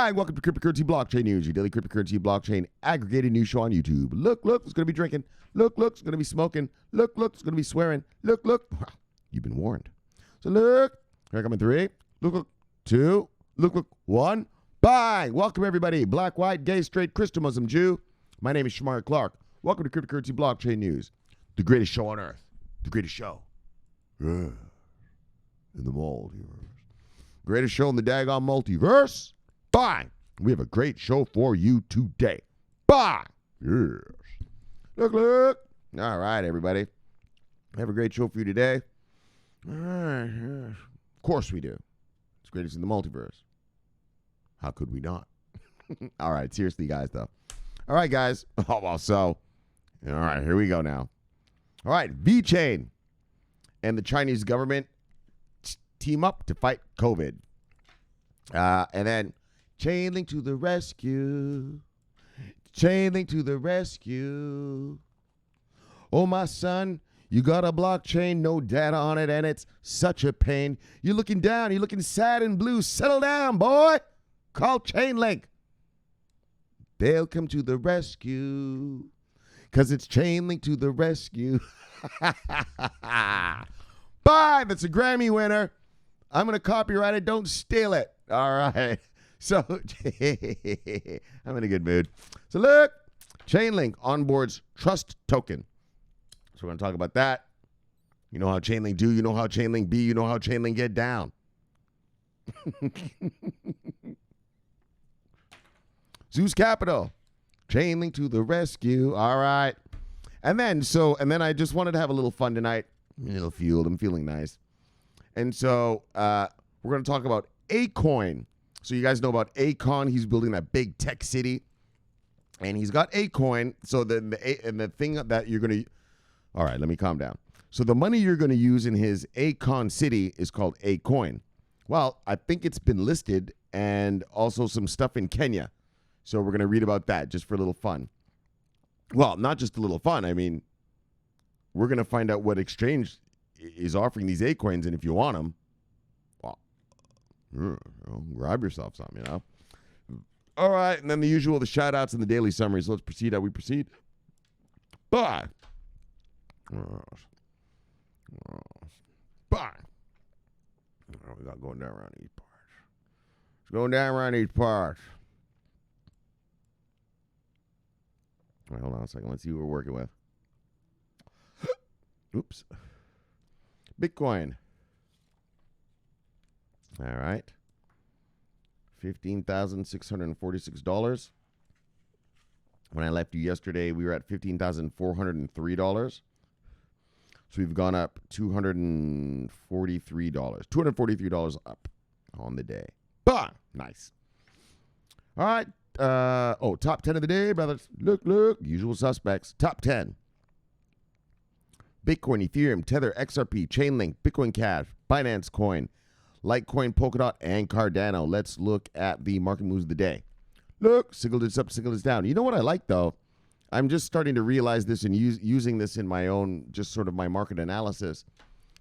Bang! Welcome to Cryptocurrency Blockchain News, your daily cryptocurrency blockchain aggregated news show on YouTube. Look, it's going to be drinking. Look, it's going to be smoking. Look, it's going to be swearing. Look. You've been warned. So look, here I come in 3. Look, 2. Look, 1. Bang! Welcome, everybody. Black, white, gay, straight, Christian, Muslim, Jew. My name is Shomari Clarke. Welcome to Cryptocurrency Blockchain News, the greatest show on earth. The greatest show. Yeah. In the multiverse. Greatest show in the daggone multiverse. Bang! We have a great show for you today. Bang! Yes. Look. All right, everybody. We have a great show for you today. All right. Yes. Of course we do. It's greatest in the multiverse. How could we not? All right, seriously, guys, though. All right, guys. Oh, well, so. All right, here we go now. All right, VeChain and the Chinese government team up to fight COVID. And then Chainlink to the rescue. Chainlink to the rescue. Oh, my son, you got a blockchain, no data on it, and it's such a pain. You're looking down, you're looking sad and blue. Settle down, boy. Call Chainlink. They'll come to the rescue. Because it's Chainlink to the rescue. Bye. That's a Grammy winner. I'm going to copyright it. Don't steal it. All right. So, I'm in a good mood. So, look, Chainlink onboards TrustToken. So, we're going to talk about that. You know how Chainlink do. You know how Chainlink be. You know how Chainlink get down. Zeus Capital. Chainlink to the rescue. All right. And then I just wanted to have a little fun tonight. A little fueled. I'm feeling nice. And so we're going to talk about Akoin. So you guys know about Akon. He's building that big tech city. And he's got Akoin. So the thing that you're going to... All right, let me calm down. So the money you're going to use in his Akon City is called Akoin. Well, I think it's been listed and also some stuff in Kenya. So we're going to read about that just for a little fun. Well, not just a little fun. I mean, we're going to find out what exchange is offering these Akoins, and if you want them, well, grab yourself some, you know. All right, and then the usual, the shout-outs and the daily summaries. Let's proceed how we proceed. Bye. Bye. Oh, we got going down around these parts. It's going down around these parts. All right, hold on a second. Let's see who we're working with. Oops. Bitcoin. All right. $15,646. When I left you yesterday, we were at $15,403. So we've gone up $243. $243 up on the day. Bah! Nice. All right. Top 10 of the day, brothers. Look. Usual suspects. Top 10. Bitcoin, Ethereum, Tether, XRP, Chainlink, Bitcoin Cash, Binance Coin, Litecoin, Polkadot, and Cardano. Let's look at the market moves of the day. Look, single digits up, single digits down. You know what I like, though? I'm just starting to realize this and using this in my own, just sort of my market analysis,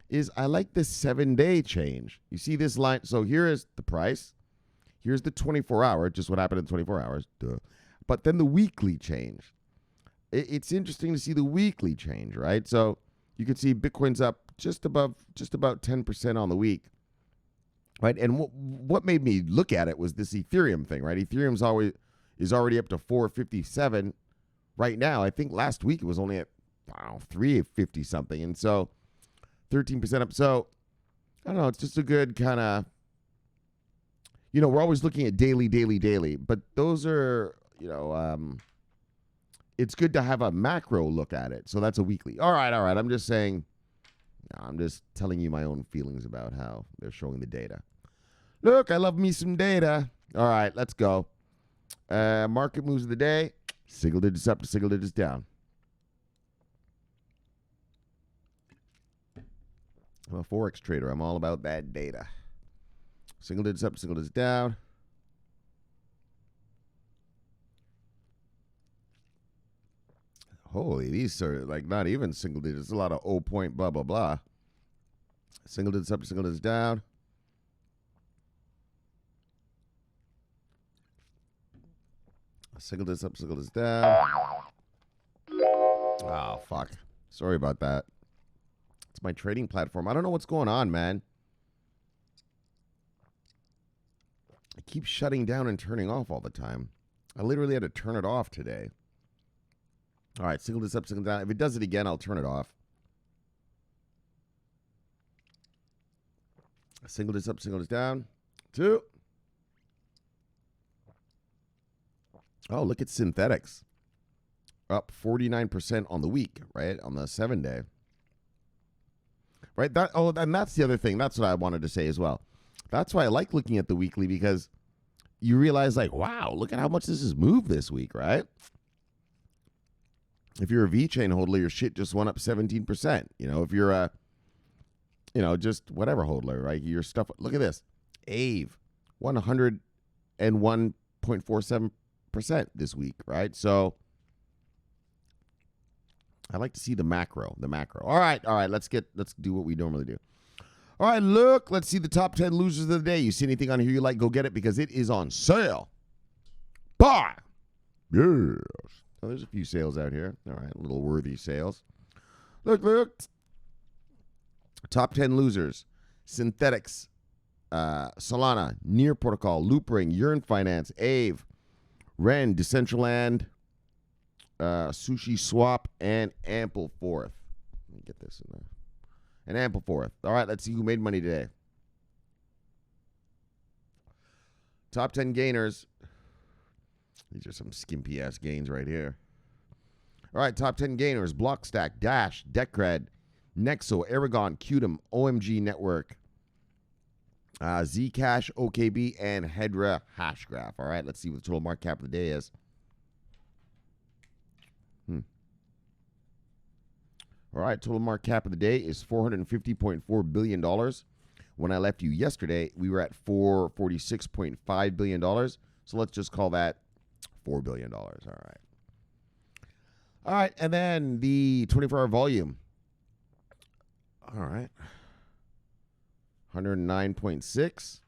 is I like this 7-day change. You see this line? So here is the price. Here's the 24-hour, just what happened in 24 hours. Duh. But then the weekly change. It's interesting to see the weekly change, right? So you can see Bitcoin's up just about 10% on the week, right? And what made me look at it was this Ethereum thing, right? Ethereum's is already up to 457 right now. I think last week it was only at 350 something, and so 13% up. So I don't know. It's just a good kind of. We're always looking at daily, but those are, it's good to have a macro look at it. So that's a weekly. All right. I'm just saying, I'm just telling you my own feelings about how they're showing the data. Look, I love me some data. All right, let's go. Market moves of the day. Single digits up to single digits down. I'm a Forex trader. I'm all about that data. Single digits up, single digits down. Holy, these are like not even single digits. A lot of 0 point blah, blah, blah. Single digits up, single digits down. Signal this up, signal this down. Oh, fuck. Sorry about that. It's my trading platform. I don't know what's going on, man. It keeps shutting down and turning off all the time. I literally had to turn it off today. All right, signal this up, signal down. If it does it again, I'll turn it off. Signal this up, signal this down. 2. Oh, look at synthetics. Up 49% on the week, right? On the 7-day. Right? And that's the other thing. That's what I wanted to say as well. That's why I like looking at the weekly, because you realize, like, wow, look at how much this has moved this week, right? If you're a VeChain hodler, your shit just went up 17%. You know, if you're a, just whatever hodler, right? Your stuff, look at this. Ave, 101.47% this week, right? So I like to see the macro. All right, let's do what we normally do. All right, look, let's see the top 10 losers of the day. You see anything on here you like, go get it, because it is on sale. Buy. Yes. Oh, there's a few sales out here. All right, little worthy sales. Look. Top 10 losers. Synthetics, Solana, Near Protocol, Loopring, Yearn Finance, Ave, Ren, Decentraland, Sushi Swap, and Ampleforth. Let me get this in there. And Ampleforth. All right, let's see who made money today. Top 10 gainers. These are some skimpy-ass gains right here. All right, top 10 gainers. Blockstack, Dash, Decred, Nexo, Aragon, Qtum, OMG Network, Zcash, OKB, and Hedra Hashgraph. All right, let's see what the total market cap of the day is. All right, total market cap of the day is $450.4 billion. When I left you yesterday, we were at $446.5 billion. So let's just call that $4 billion. All right. All right, and then the 24-hour volume. All right. 109.6.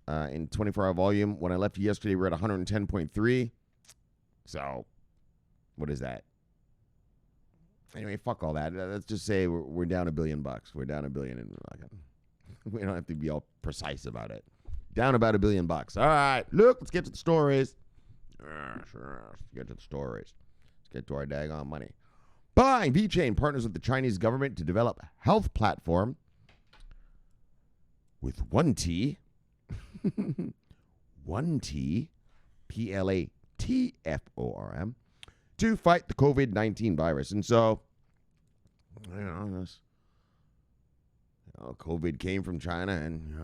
In 24-hour volume, when I left you yesterday, we were at 110.3. So, what is that? Anyway, fuck all that. Let's just say we're down $1 billion. We're down $1 billion, and we don't have to be all precise about it. Down about $1 billion. All right, look, let's get to the stories. Sure, let's get to the stories. Let's get to our daggone money. Buying VeChain partners with the Chinese government to develop health platform with 1T, 1T, PLATFORM, to fight the COVID-19 virus. And so, COVID came from China, and you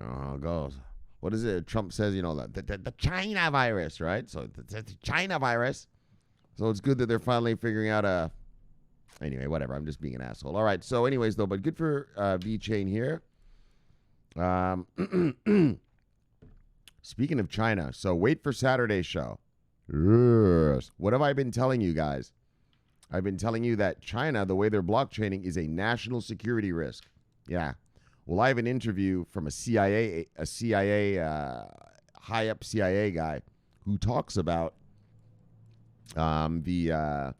know how it goes. What is it? Trump says, the China virus, right? So the China virus. So it's good that they're finally figuring out anyway, whatever. I'm just being an asshole. All right. So anyways, though, but good for VeChain here. Speaking of China, so wait for Saturday's show. Yes. What have I been telling you guys? I've been telling you that China, the way they're blockchaining, is a national security risk. Yeah. Well, I have an interview from a CIA high-up CIA guy who talks about about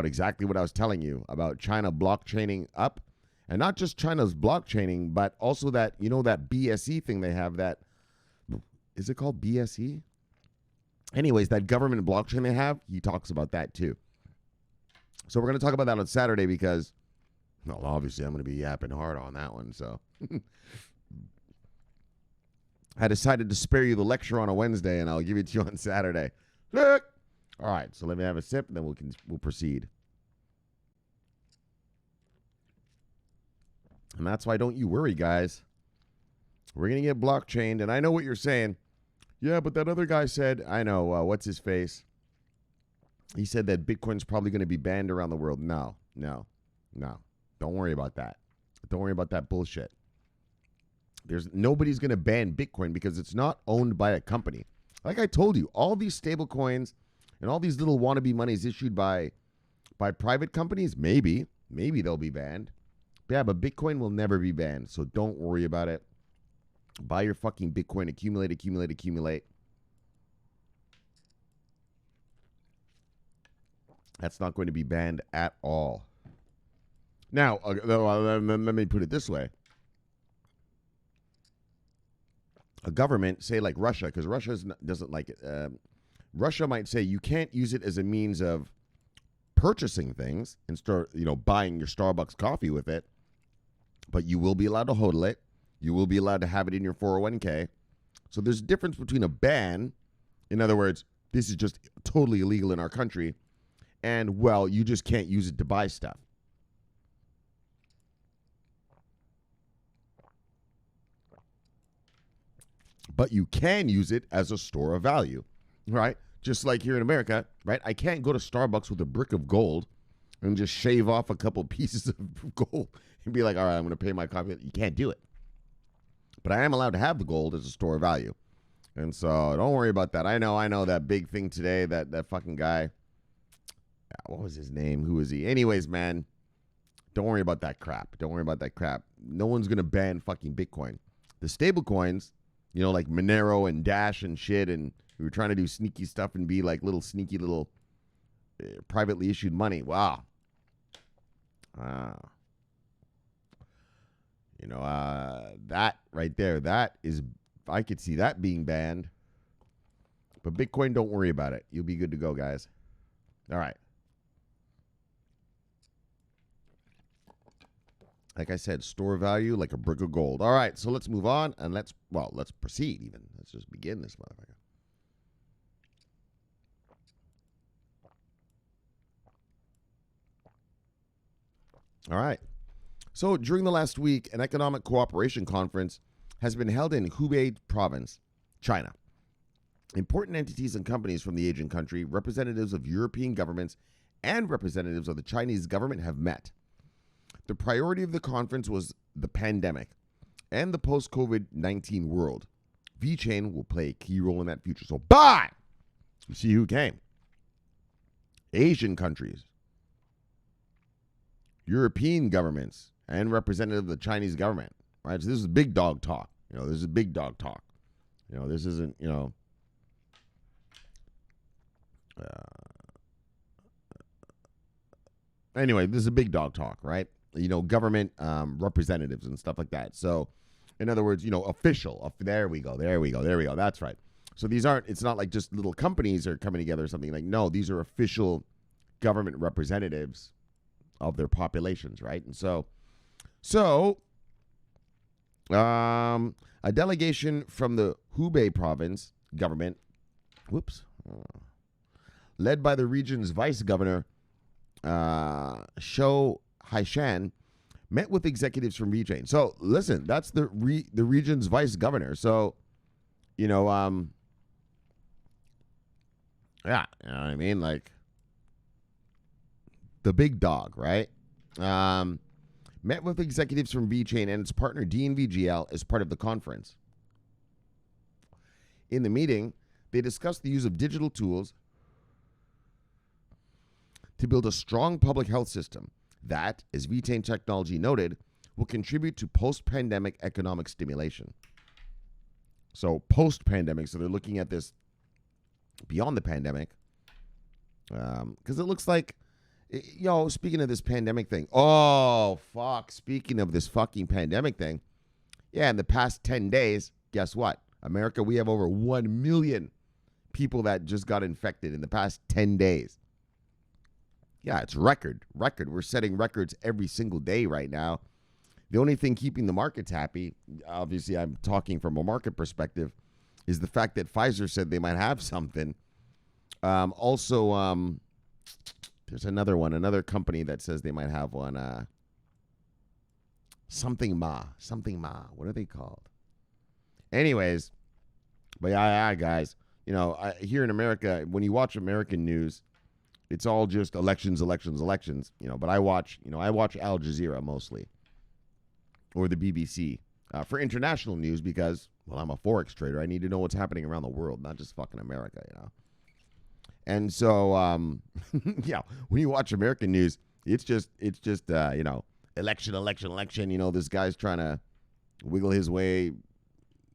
exactly what I was telling you about China blockchaining up, and not just China's blockchaining, but also that that BSE thing they have. That is it called BSE? Anyways, that government blockchain they have, he talks about that too. So we're going to talk about that on Saturday because, well, obviously I'm going to be yapping hard on that one. So I decided to spare you the lecture on a Wednesday, and I'll give it to you on Saturday. Look. All right, so let me have a sip, and then we'll proceed. And that's why don't you worry, guys. We're going to get blockchained, and I know what you're saying. Yeah, but that other guy said, I know, what's his face? He said that Bitcoin's probably going to be banned around the world. No. Don't worry about that. Don't worry about that bullshit. Nobody's going to ban Bitcoin because it's not owned by a company. Like I told you, all these stable coins and all these little wannabe monies issued by private companies, maybe they'll be banned. Yeah, but Bitcoin will never be banned, so don't worry about it. Buy your fucking Bitcoin, accumulate. That's not going to be banned at all. Now, let me put it this way. A government, say like Russia, because Russia doesn't like it. Russia might say you can't use it as a means of purchasing things and start, buying your Starbucks coffee with it, but you will be allowed to hodl it. You will be allowed to have it in your 401k. So there's a difference between a ban, in other words, this is just totally illegal in our country, and, well, you just can't use it to buy stuff. But you can use it as a store of value, right? Just like here in America, right? I can't go to Starbucks with a brick of gold and just shave off a couple pieces of gold and be like, all right, I'm going to pay my coffee. You can't do it. But I am allowed to have the gold as a store of value. And so don't worry about that. I know that big thing today, that fucking guy. What was his name? Who is he? Anyways, man, don't worry about that crap. Don't worry about that crap. No one's going to ban fucking Bitcoin. The stable coins, like Monero and Dash and shit, and we were trying to do sneaky stuff and be like little sneaky little privately issued money. Wow. That right there, that is, I could see that being banned. But Bitcoin, don't worry about it. You'll be good to go, guys. All right. Like I said, store value like a brick of gold. All right, so let's move on and let's proceed even. Let's just begin this motherfucker. All right. So during the last week, an economic cooperation conference has been held in Hubei province, China. Important entities and companies from the Asian country, representatives of European governments, and representatives of the Chinese government have met. The priority of the conference was the pandemic and the post-COVID-19 world. VeChain will play a key role in that future. So, bye! See who came. Asian countries, European governments, and representatives of the Chinese government. Right? So this is big dog talk. This is big dog talk. This isn't, anyway, this is a big dog talk, right? Government representatives and stuff like that. So, in other words, official. There we go. That's right. So it's not like just little companies are coming together or something. Like, no, these are official government representatives of their populations, right? And so a delegation from the Hubei province government, led by the region's vice governor, Shou Haishan, met with executives from VeChain. So listen, that's the region's vice governor. So, yeah, you know what I mean? Like the big dog, right? Met with executives from VeChain and its partner DNVGL as part of the conference. In the meeting, they discussed the use of digital tools to build a strong public health system that, as VeChain technology noted, will contribute to post-pandemic economic stimulation. So post-pandemic, so they're looking at this beyond the pandemic, because it looks like, speaking of this pandemic thing, speaking of this fucking pandemic thing, in the past 10 days, guess what? America, we have over 1 million people that just got infected in the past 10 days. Yeah, it's record. We're setting records every single day right now. The only thing keeping the markets happy, obviously I'm talking from a market perspective, is the fact that Pfizer said they might have something. There's another company that says they might have one. Something Ma. What are they called? Anyways, but yeah, guys, here in America, when you watch American news, it's all just elections. But I watch Al Jazeera mostly, or the BBC for international news because, well, I'm a Forex trader. I need to know what's happening around the world, not just fucking America, And so, when you watch American news, it's just election. This guy's trying to wiggle his way.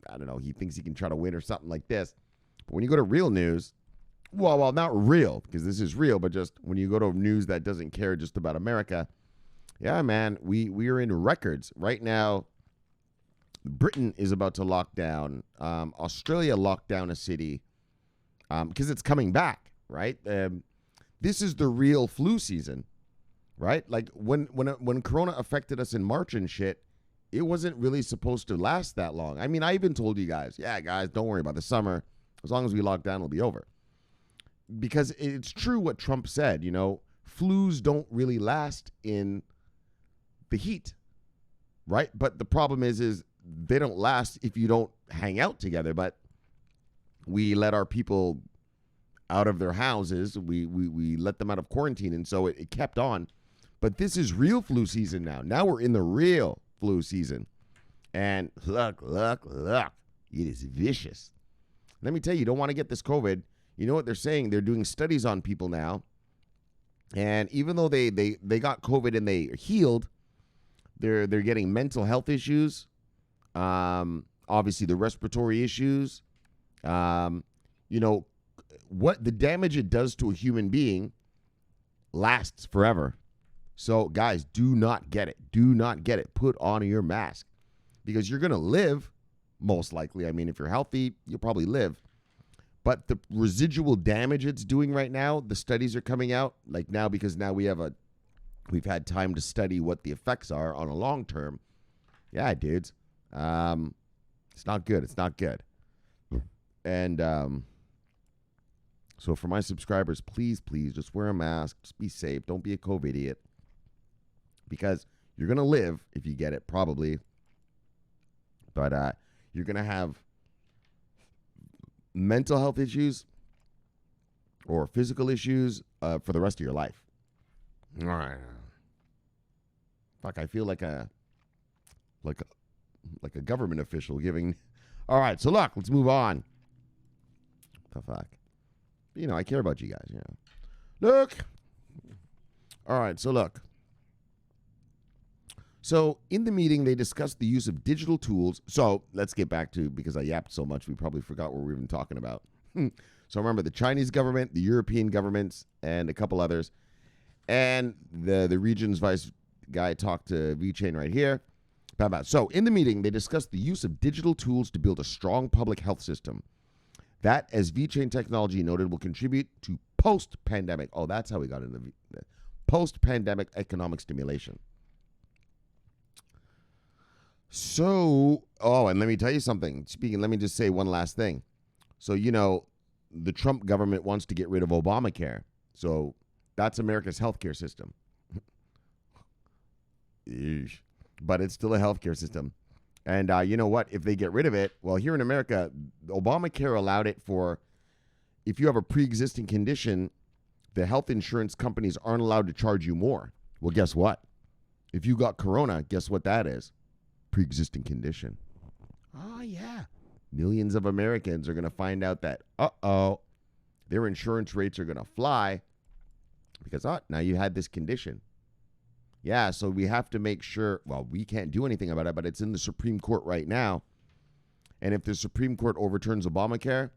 I don't know. He thinks he can try to win or something like this. But when you go to real news, well, not real, because this is real, but just when you go to news that doesn't care just about America, yeah, man, we are in records. Right now, Britain is about to lock down. Australia locked down a city because it's coming back, right? This is the real flu season, right? Like when Corona affected us in March and shit, it wasn't really supposed to last that long. I mean, I even told you guys, yeah, guys, don't worry about the summer. As long as we lock down, it'll be over. Because it's true what Trump said, flus don't really last in the heat, right? But the problem is they don't last if you don't hang out together. But we let our people out of their houses. We let them out of quarantine, and so it kept on. But this is real flu season now. Now we're in the real flu season. And look, it is vicious. Let me tell you, you don't want to get this COVID. You know what they're saying? They're doing studies on people now. And even though they got COVID and they healed, they're getting mental health issues, obviously the respiratory issues, what the damage it does to a human being lasts forever. So guys, do not get it. Do not get it. Put on your mask because you're going to live most likely. I mean, if you're healthy, you'll probably live. But the residual damage it's doing right now, the studies are coming out like now because now we've had time to study what the effects are on a long term. Yeah, dudes. It's not good. It's not good. And so for my subscribers, please just wear a mask. Just be safe. Don't be a COVID idiot. Because you're going to live if you get it, probably. But you're going to have mental health issues or physical issues for the rest of your life. All right. Fuck, I feel like a government official giving. All right, so look, let's move on. What the fuck? I care about you guys, Look. All right, so look. So in the meeting, they discussed the use of digital tools. So let's get back to, because I yapped so much, we probably forgot what we were even talking about. So remember the Chinese government, the European governments, and a couple others. And the region's vice guy talked to VeChain right here. So in the meeting, they discussed the use of digital tools to build a strong public health system. That, as VeChain technology noted, will contribute to post-pandemic. Oh, that's how we got into post-pandemic economic stimulation. So, and let me tell you something. Let me just say one last thing. So, the Trump government wants to get rid of Obamacare. So, that's America's healthcare system. But it's still a healthcare system. And you know what? If they get rid of it, well, here in America, Obamacare allowed it for if you have a pre-existing condition, the health insurance companies aren't allowed to charge you more. Well, guess what? If you got corona, guess what that is? Pre-existing condition. Oh, yeah. Millions of Americans are going to find out that, their insurance rates are going to fly because, now you had this condition. Yeah, so we have to make sure, well, we can't do anything about it, but it's in the Supreme Court right now. And if the Supreme Court overturns Obamacare,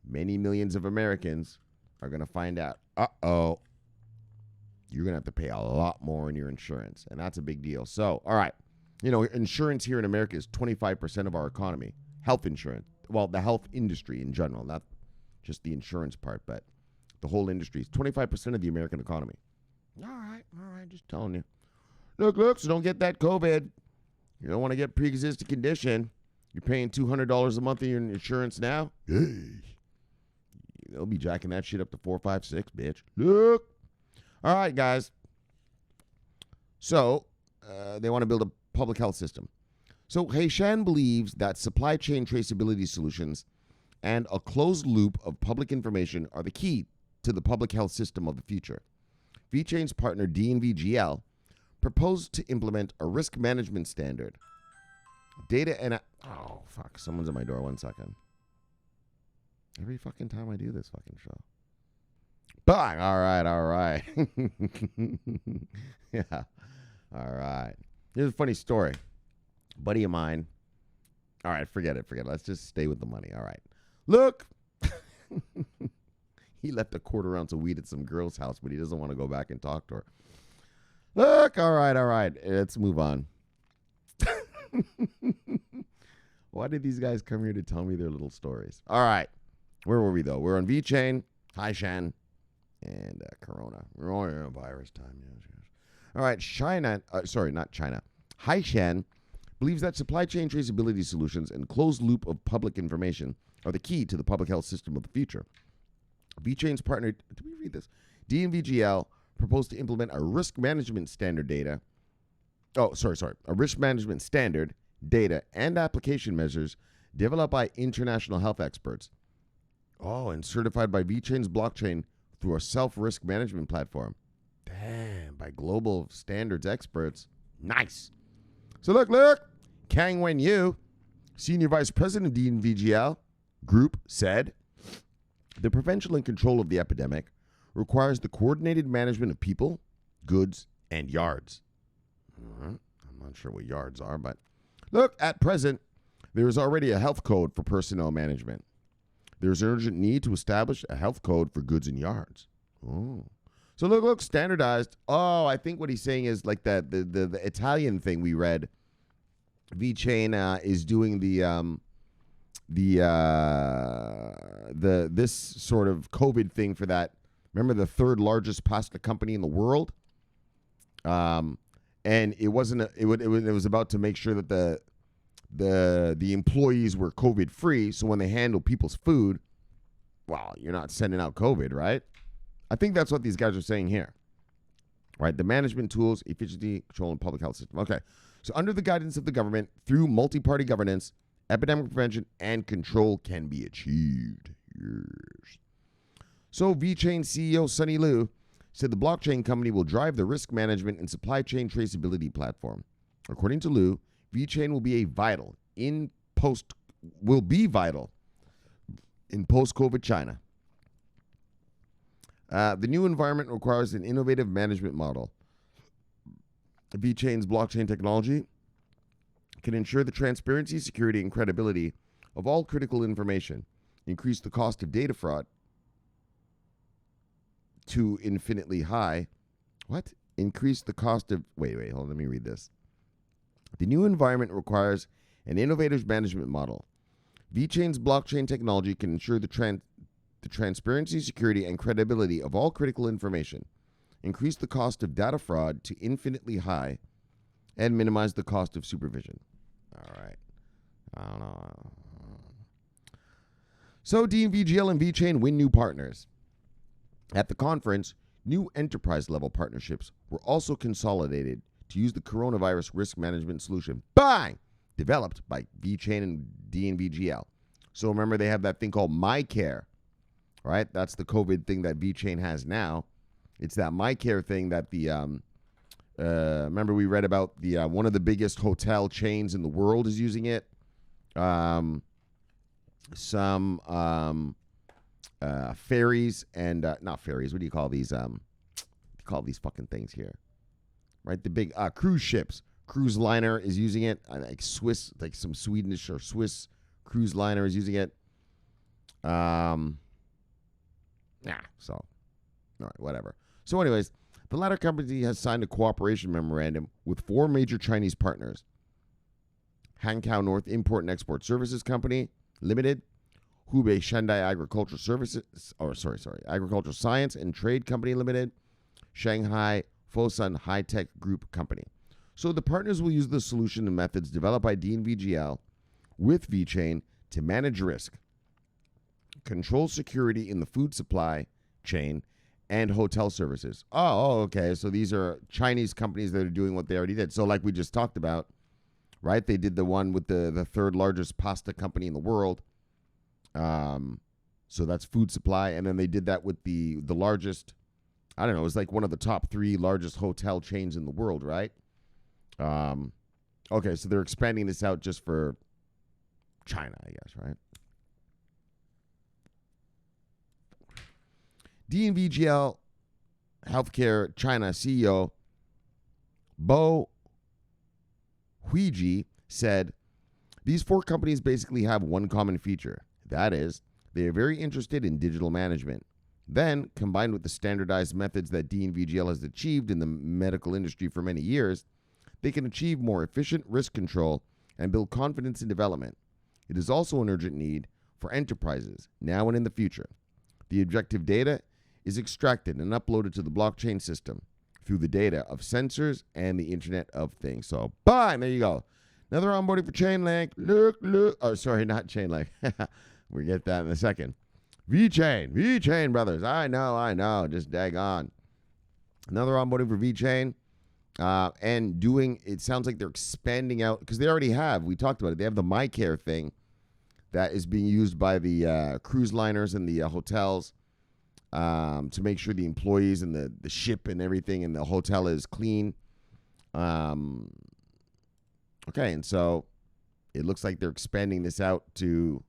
many millions of Americans are going to find out, you're going to have to pay a lot more in your insurance. And that's a big deal. So, all right. Insurance here in America is 25% of our economy. Health insurance. Well, the health industry in general, not just the insurance part, but the whole industry is 25% of the American economy. All right, just telling you. Look, so don't get that COVID. You don't want to get pre-existing condition. You're paying $200 a month in your insurance now. They'll be jacking that shit up to 4, 5, 6, bitch. Look. All right, guys. So they want to build a public health system. So Heishan believes that supply chain traceability solutions and a closed loop of public information are the key to the public health system of the future. VeChain's partner DNVGL proposed to implement a risk management standard. Data and oh fuck, someone's at my door. 1 second. Every fucking time I do this fucking show. Bang! All right. Yeah. All right. Here's a funny story. A buddy of mine. All right, forget it. Let's just stay with the money. All right. Look. He left a quarter ounce of weed at some girl's house, but he doesn't want to go back and talk to her. Look, all right. Let's move on. Why did these guys come here to tell me their little stories? All right. Where were we, though? We're on VeChain, Haishan, and Corona. We're on virus time. Yes. All right. Not China. Haishan believes that supply chain traceability solutions and closed loop of public information are the key to the public health system of the future. VeChain's partner, did we read this? DNVGL proposed to implement a risk management standard a risk management standard, data, and application measures developed by international health experts. Oh, and certified by VeChain's blockchain through a self-risk management platform. Damn, by global standards experts. Nice. So look, Kang Wen-yu, Senior Vice President of DNVGL Group, said, the prevention and control of the epidemic requires the coordinated management of people, goods, and yards. I'm not sure what yards are, but look, at present, there is already a health code for personnel management. There is an urgent need to establish a health code for goods and yards. Oh. So look, standardized. Oh, I think what he's saying is like the Italian thing we read. VeChain is doing this sort of COVID thing for that. Remember the third largest pasta company in the world? And it wasn't. It was about to make sure that the employees were COVID free. So when they handle people's food, well, you're not sending out COVID, right? I think that's what these guys are saying here, right? The management tools, efficiency, control, and public health system. Okay, so under the guidance of the government, through multi-party governance, epidemic prevention and control can be achieved. Yes. So VeChain CEO Sunny Liu said the blockchain company will drive the risk management and supply chain traceability platform. According to Liu, VeChain will be vital in post-COVID China. The new environment requires an innovative management model. VeChain's blockchain technology can ensure the transparency, security, and credibility of all critical information, increase the cost of data fraud to infinitely high. What? Increase the cost of... Wait, hold on, let me read this. The new environment requires an innovative management model. VeChain's blockchain technology can ensure the transparency, security, and credibility of all critical information, increase the cost of data fraud to infinitely high, and minimize the cost of supervision. All right. I don't know. So DNVGL and VeChain win new partners. At the conference, new enterprise-level partnerships were also consolidated to use the coronavirus risk management solution, bang, developed by VeChain and DNVGL. So remember, they have that thing called MyCare, right? That's the COVID thing that VeChain has now. It's that MyCare thing that the remember we read about the one of the biggest hotel chains in the world is using it. Some ferries and not ferries. What do you call these? You call these fucking things here, right? The big cruise ships. Cruise liner is using it. Like Swiss, like some Swedish or Swiss cruise liner is using it. So, all right, whatever. So anyways, the latter company has signed a cooperation memorandum with 4 major Chinese partners. Hankow North Import and Export Services Company Limited, Hubei Shandai Agricultural Science and Trade Company Limited, Shanghai Fosun High Tech Group Company. So the partners will use the solution and methods developed by DNVGL with VeChain to manage risk, control security in the food supply chain, and hotel services. Oh, okay. So these are Chinese companies that are doing what they already did. So like we just talked about, right? They did the one with the third largest pasta company in the world. So that's food supply. And then they did that with the largest, I don't know, it was like one of the top 3 largest hotel chains in the world, right? Okay, so they're expanding this out just for China, I guess, right? DNVGL Healthcare China CEO Bo Huiji said, these 4 companies basically have one common feature. That is, they are very interested in digital management, Then, combined with the standardized methods that DNVGL has achieved in the medical industry for many years, they can achieve more efficient risk control and build confidence in development. It is also an urgent need for enterprises, now and in the future. The objective data is extracted and uploaded to the blockchain system through the data of sensors and the Internet of Things. So, bang, there you go. Another onboarding for Chainlink. Look. Oh, sorry, not Chainlink. We'll get that in a second. VeChain, brothers. I know. Just daggone. Another onboarding for VeChain. And doing, it sounds like they're expanding out, because they already have, we talked about it, they have the MyCare thing that is being used by the cruise liners and the hotels to make sure the employees and the ship and everything in the hotel is clean. Okay, and so it looks like they're expanding this out to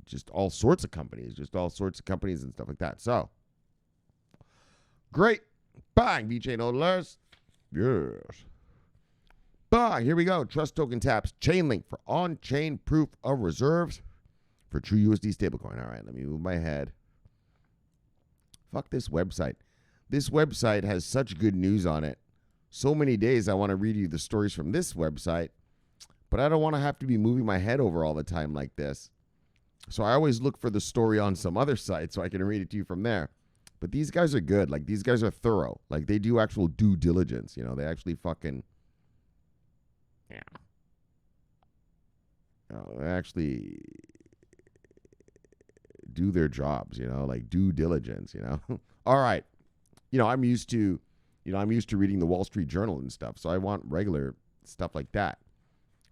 just all sorts of companies and stuff like that. So, great. Bang, VeChain hodlers. Yes. Bang, here we go. TrustToken Taps Chainlink for on-chain proof of reserves for TrueUSD Stablecoin. All right, let me move my head. Fuck this website. This website has such good news on it. So many days I want to read you the stories from this website, but I don't want to have to be moving my head over all the time like this. So I always look for the story on some other site so I can read it to you from there. But these guys are good. Like, these guys are thorough. Like, they do actual due diligence. You know, they actually fucking, yeah. They actually do their jobs, you know, like due diligence, you know. All right. You know, I'm used to reading the Wall Street Journal and stuff, so I want regular stuff like that.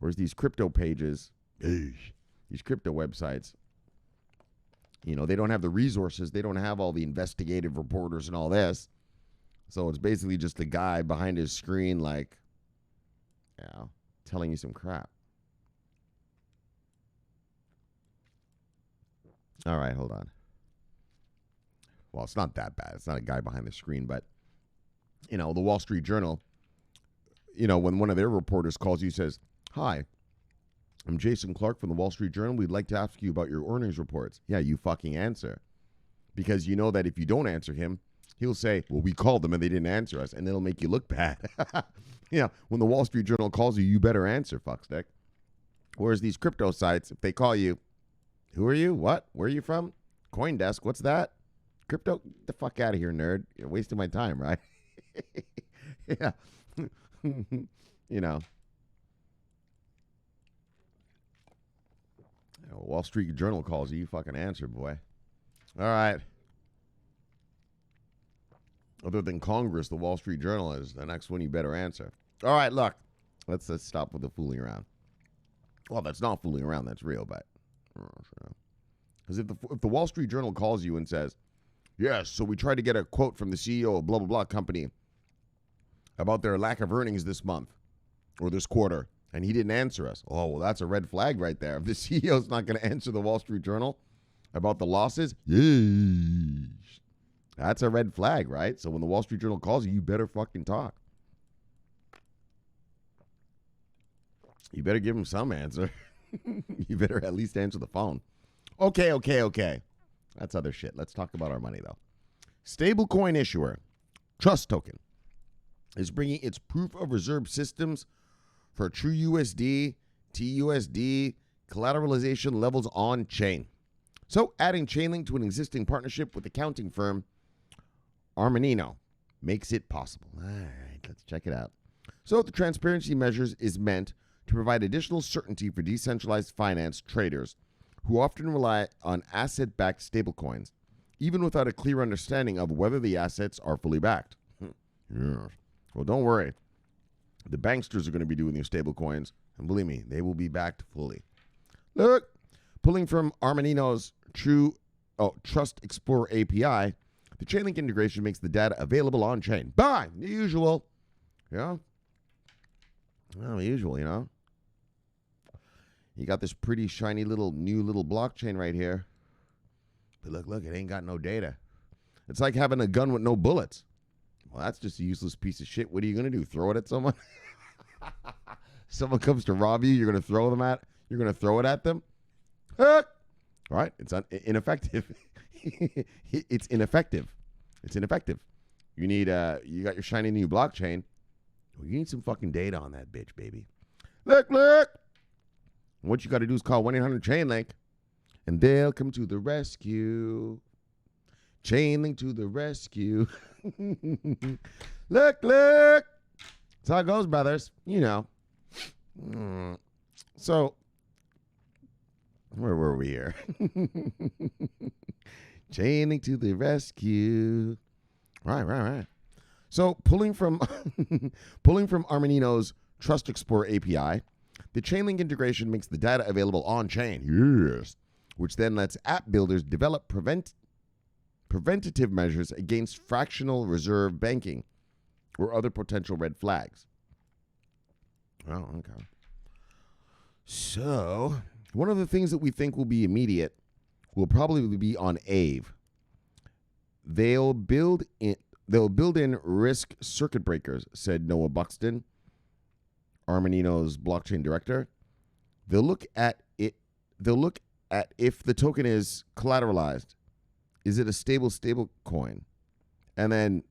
Whereas these crypto pages, these crypto websites, you know, they don't have the resources. They don't have all the investigative reporters and all this. So it's basically just a guy behind his screen, like, you know, telling you some crap. All right, hold on. Well, it's not that bad. It's not a guy behind the screen, but, you know, the Wall Street Journal, you know, when one of their reporters calls you, says, "Hi, I'm Jason Clarke from the Wall Street Journal. We'd like to ask you about your earnings reports." Yeah, you fucking answer. Because you know that if you don't answer him, he'll say, "Well, we called them and they didn't answer us," and it'll make you look bad. Yeah, when the Wall Street Journal calls you, you better answer, fuckstick. Whereas these crypto sites, if they call you, "Who are you? What? Where are you from? CoinDesk, what's that? Crypto? Get the fuck out of here, nerd. You're wasting my time, right?" Yeah. You know. Wall Street Journal calls you, you fucking answer, boy. All right. Other than Congress, the Wall Street Journal is the next one you better answer. All right, look. Let's stop with the fooling around. Well, that's not fooling around. That's real, but. Because if the Wall Street Journal calls you and says, "Yes, so we tried to get a quote from the CEO of blah, blah, blah company about their lack of earnings this month or this quarter, and he didn't answer us." Oh, well, that's a red flag right there. If the CEO's not going to answer the Wall Street Journal about the losses, that's a red flag, right? So when the Wall Street Journal calls you, you better fucking talk. You better give him some answer. You better at least answer the phone. Okay. That's other shit. Let's talk about our money, though. Stablecoin issuer TrustToken is bringing its proof of reserve systems for TrueUSD, TUSD, collateralization levels on chain. So adding Chainlink to an existing partnership with accounting firm Armanino makes it possible. All right, let's check it out. So the transparency measures is meant to provide additional certainty for decentralized finance traders who often rely on asset-backed stablecoins, even without a clear understanding of whether the assets are fully backed. Yeah. Well, don't worry. The banksters are going to be doing these stablecoins, and believe me, they will be backed fully. Look, pulling from Armanino's Trust Explorer API, the Chainlink integration makes the data available on chain. Bang! The usual. Yeah. Well, the usual, you know. You got this pretty shiny new little blockchain right here. But look, it ain't got no data. It's like having a gun with no bullets. Well, that's just a useless piece of shit. What are you going to do? Throw it at someone? Someone comes to rob you, you're going to throw it at them? All right, it's ineffective. It's ineffective. It's ineffective. You need you got your shiny new blockchain. Well, you need some fucking data on that bitch, baby. Look. What you got to do is call 1-800-Chainlink, and they'll come to the rescue. Chainlink to the rescue. Look. That's how it goes, brothers. You know. So, where were we here? Chainlink to the rescue. Right. So, pulling from Armanino's Trust Explorer API, the Chainlink integration makes the data available on chain. Yes. Which then lets app builders develop preventative measures against fractional reserve banking or other potential red flags. Oh, okay. So, one of the things that we think will be immediate will probably be on Aave. They'll build in risk circuit breakers, said Noah Buxton, Armanino's blockchain director. They'll look at if the token is collateralized. Is it a stable coin? And then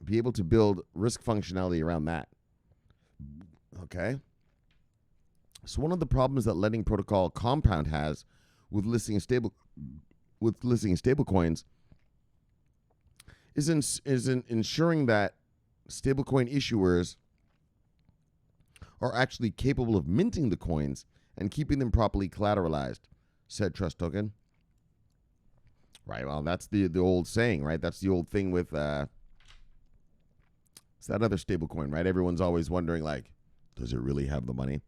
be able to build risk functionality around that. Okay. So one of the problems that lending protocol Compound has with listing stable coins is in ensuring that stablecoin issuers are actually capable of minting the coins and keeping them properly collateralized, said TrustToken. Right, well, that's the old saying, right? That's the old thing with it's that other stablecoin, right? Everyone's always wondering, like, does it really have the money?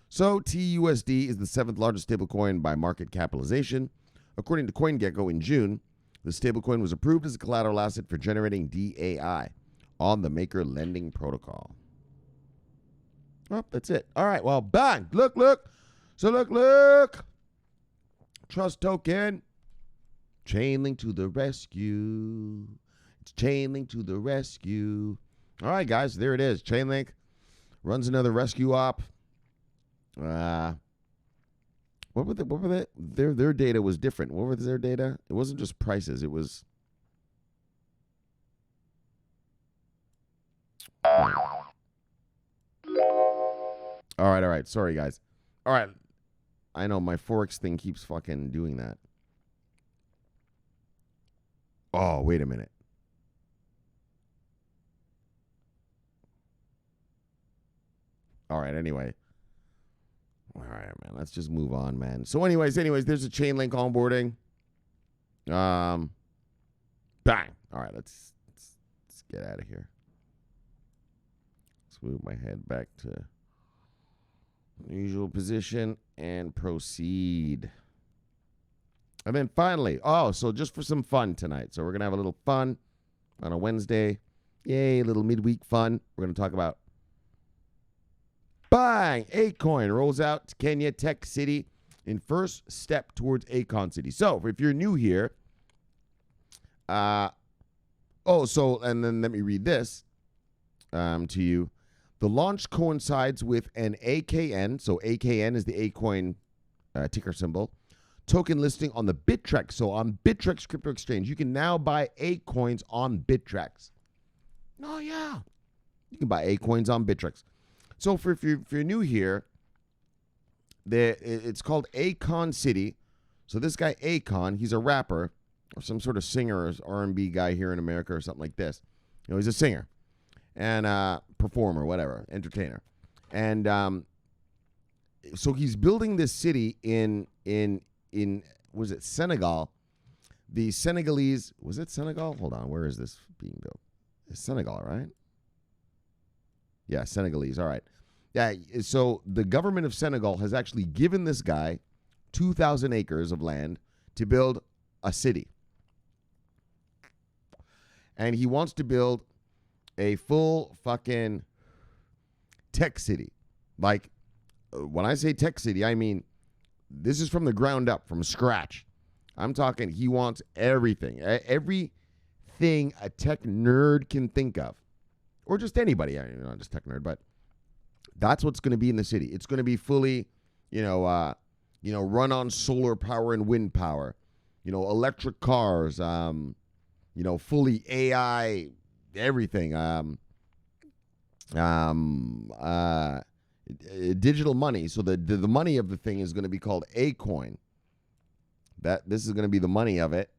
So TrueUSD is the 7th largest stablecoin by market capitalization. According to CoinGecko in June, the stablecoin was approved as a collateral asset for generating DAI on the Maker lending protocol. Oh, that's it. All right, well, bang. Look. So look. TrustToken. Chainlink to the rescue. It's Chainlink to the rescue. All right, guys, there it is. Chainlink runs another rescue op. What were their data was different. What was their data? It wasn't just prices. It was All right. Sorry, guys. All right. I know my Forex thing keeps fucking doing that. Oh, wait a minute. All right, anyway. All right, man. Let's just move on, man. So anyways, there's a Chainlink onboarding. Bang. All right, let's get out of here. Let's move my head back to usual position and proceed. And then finally, so just for some fun tonight. So we're going to have a little fun on a Wednesday. Yay, a little midweek fun. We're going to talk about bang! Akoin rolls out to Kenya Tech City in first step towards Akon City. So if you're new here, and then let me read this to you. The launch coincides with an AKN. So AKN is the Akoin ticker symbol. Token listing on the Bittrex. So on Bittrex crypto exchange, you can now buy Akoins on Bittrex. Oh yeah, you can buy Akoins on Bittrex. So if you're new here, it's called Akon City. So this guy Akon, he's a rapper or some sort of singer or R&B guy here in America or something like this. You know, he's a singer and performer, whatever, entertainer. And so he's building this city in was it Senegal? The Senegalese, was it Senegal? Hold on, where is this being built? It's Senegal, right? Yeah, Senegalese. All right. Yeah, so the government of Senegal has actually given this guy 2,000 acres of land to build a city. And he wants to build a full fucking tech city. Like, when I say tech city, I mean, this is from the ground up, from scratch. I'm talking, he wants everything. Everything a tech nerd can think of. Or just anybody, not just tech nerd, but that's what's going to be in the city. It's going to be fully, run on solar power and wind power, electric cars, fully AI, everything, digital money. So the money of the thing is going to be called Akoin. This is going to be the money of it,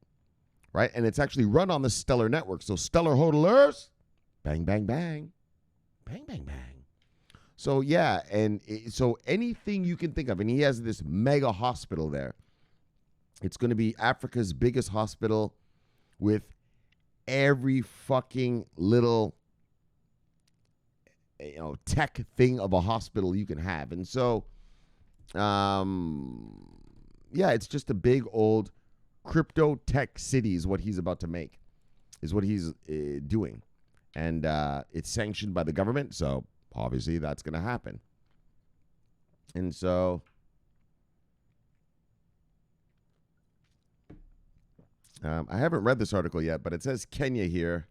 right? And it's actually run on the Stellar network. So Stellar hodlers, bang, bang, bang, bang, bang, bang. So yeah, so anything you can think of, and he has this mega hospital there. It's going to be Africa's biggest hospital with every fucking little tech thing of a hospital you can have. And so it's just a big old crypto tech city is what he's about to make, is what he's doing. And it's sanctioned by the government, so obviously that's going to happen. And so I haven't read this article yet, but it says Kenya here.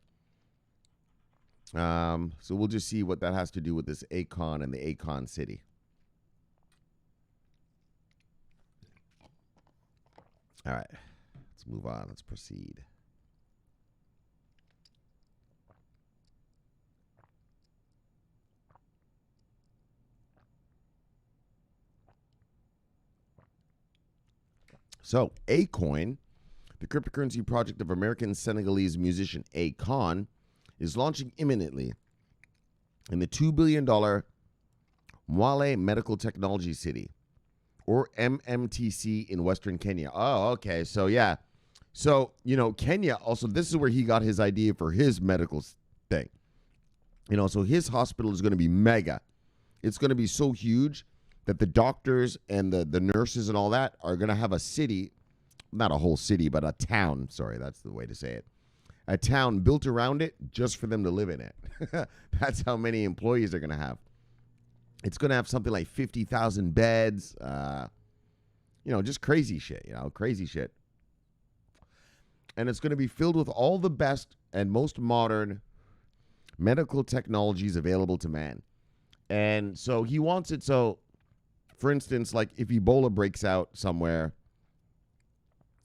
So we'll just see what that has to do with this Akon and the Akon City. All right, let's move on. Let's proceed. So, Akoin, the cryptocurrency project of American Senegalese musician Akon, is launching imminently in the $2 billion Mwale Medical Technology City, or MMTC, in Western Kenya. Oh, okay. So, yeah. So, Kenya also, this is where he got his idea for his medical thing. So his hospital is going to be mega. It's going to be so huge that the doctors and the nurses and all that are going to have a city, not a whole city, but a town. Sorry, that's the way to say it. A town built around it just for them to live in it. That's how many employees they're going to have. It's going to have something like 50,000 beds, just crazy shit, crazy shit. And it's going to be filled with all the best and most modern medical technologies available to man. And so he wants it so, for instance, like if Ebola breaks out somewhere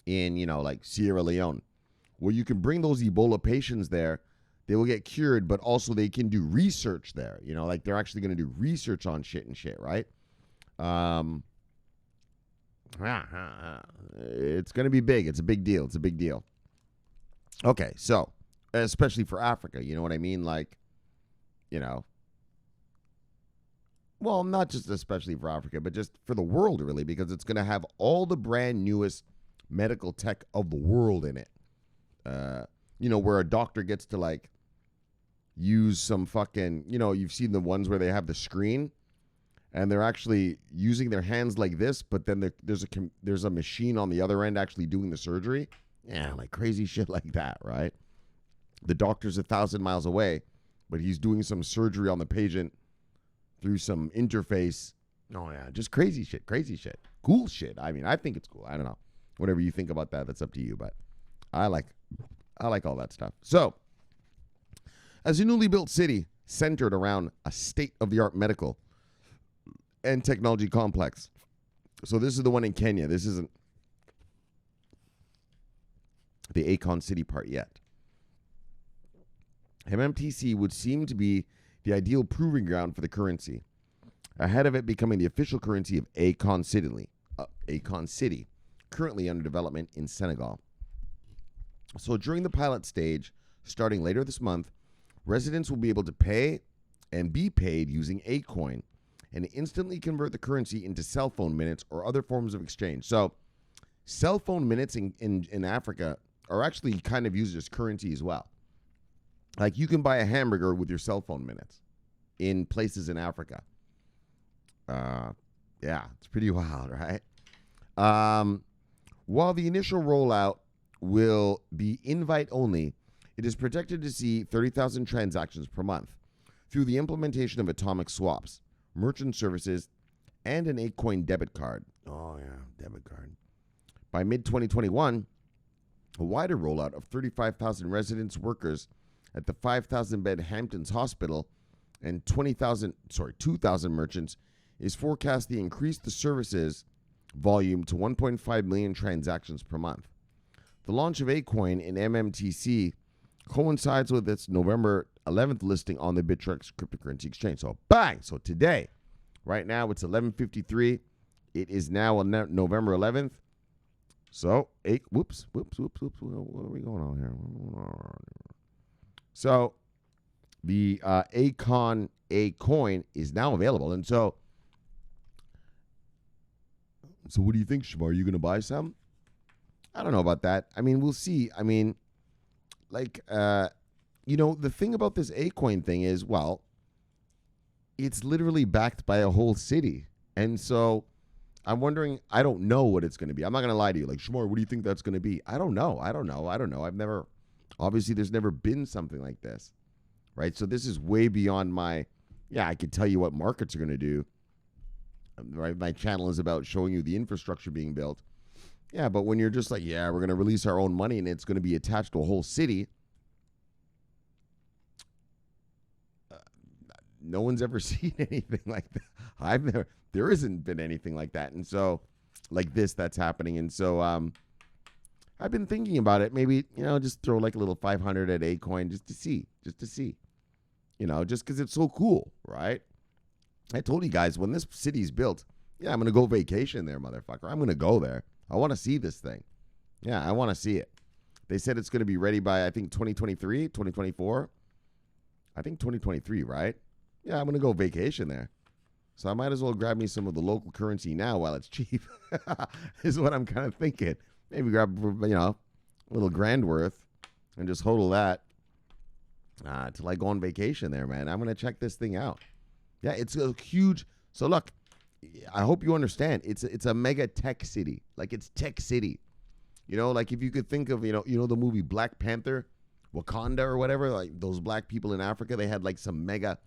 in, like Sierra Leone, where you can bring those Ebola patients there, they will get cured, but also they can do research there. Like they're actually going to do research on shit and shit, right? It's going to be big. It's a big deal. It's a big deal. Okay, so especially for Africa, you know what I mean? Like, well, not just especially for Africa, but just for the world, really, because it's going to have all the brand newest medical tech of the world in it. Where a doctor gets to like use some fucking, you've seen the ones where they have the screen and they're actually using their hands like this, but then there's a machine on the other end actually doing the surgery. Yeah, like crazy shit like that, right? The doctor's 1,000 miles away, but he's doing some surgery on the patient through some interface. Oh yeah, just crazy shit, cool shit. I mean, I think it's cool. I don't know, whatever you think about that, that's up to you. But I like all that stuff. So, as a newly built city centered around a state-of-the-art medical and technology complex. So this is the one in Kenya. This isn't the Akon City part yet. MMTC would seem to be the ideal proving ground for the currency, ahead of it becoming the official currency of Akon City, currently under development in Senegal. So during the pilot stage, starting later this month, residents will be able to pay and be paid using Akoin and instantly convert the currency into cell phone minutes or other forms of exchange. So cell phone minutes in Africa are actually kind of used as currency as well. Like you can buy a hamburger with your cell phone minutes in places in Africa. Yeah, it's pretty wild, right? While the initial rollout will be invite only, it is projected to see 30,000 transactions per month through the implementation of atomic swaps, merchant services, and an Akoin debit card. Oh, yeah, debit card. By mid-2021, a wider rollout of 35,000 residents, workers at the 5,000-bed Hamptons Hospital and 2,000 merchants is forecast to increase the services volume to 1.5 million transactions per month. The launch of Akoin in MMTC coincides with its November 11th listing on the Bittrex cryptocurrency exchange. So bang! So today, right now it's 11:53. It is now on November 11th. So, whoops. What are we going on here? So, the Akon Akoin is now available. And so what do you think, Shomari? Are you going to buy some? I don't know about that. I mean, we'll see. I mean, like, the thing about this Akoin thing is, well, it's literally backed by a whole city. And so I'm wondering, I don't know what it's going to be. I'm not going to lie to you. Like, Shomari, what do you think that's going to be? I don't know. Obviously, there's never been something like this, right? So this is way beyond I could tell you what markets are going to do. Right, my channel is about showing you the infrastructure being built. Yeah, but when you're just like, we're going to release our own money and it's going to be attached to a whole city, no one's ever seen anything like that. There hasn't been anything like that. And so, like this, that's happening. And so, I've been thinking about it. Maybe, just throw like a little 500 at Akoin just to see, just because it's so cool, right? I told you guys, when this city's built, I'm going to go vacation there, motherfucker. I'm going to go there. I want to see this thing. Yeah, I want to see it. They said it's going to be ready by, I think, 2023, 2024. I think 2023, right? Yeah, I'm going to go vacation there. So I might as well grab me some of the local currency now while it's cheap, is what I'm kind of thinking. Maybe grab, a little grand worth and just hodl that till I go on vacation there, man. I'm going to check this thing out. Yeah, it's a huge. So look, I hope you understand. It's a mega tech city. Like, it's tech city. Like if you could think of, the movie Black Panther, Wakanda or whatever, like those black people in Africa, they had like some mega,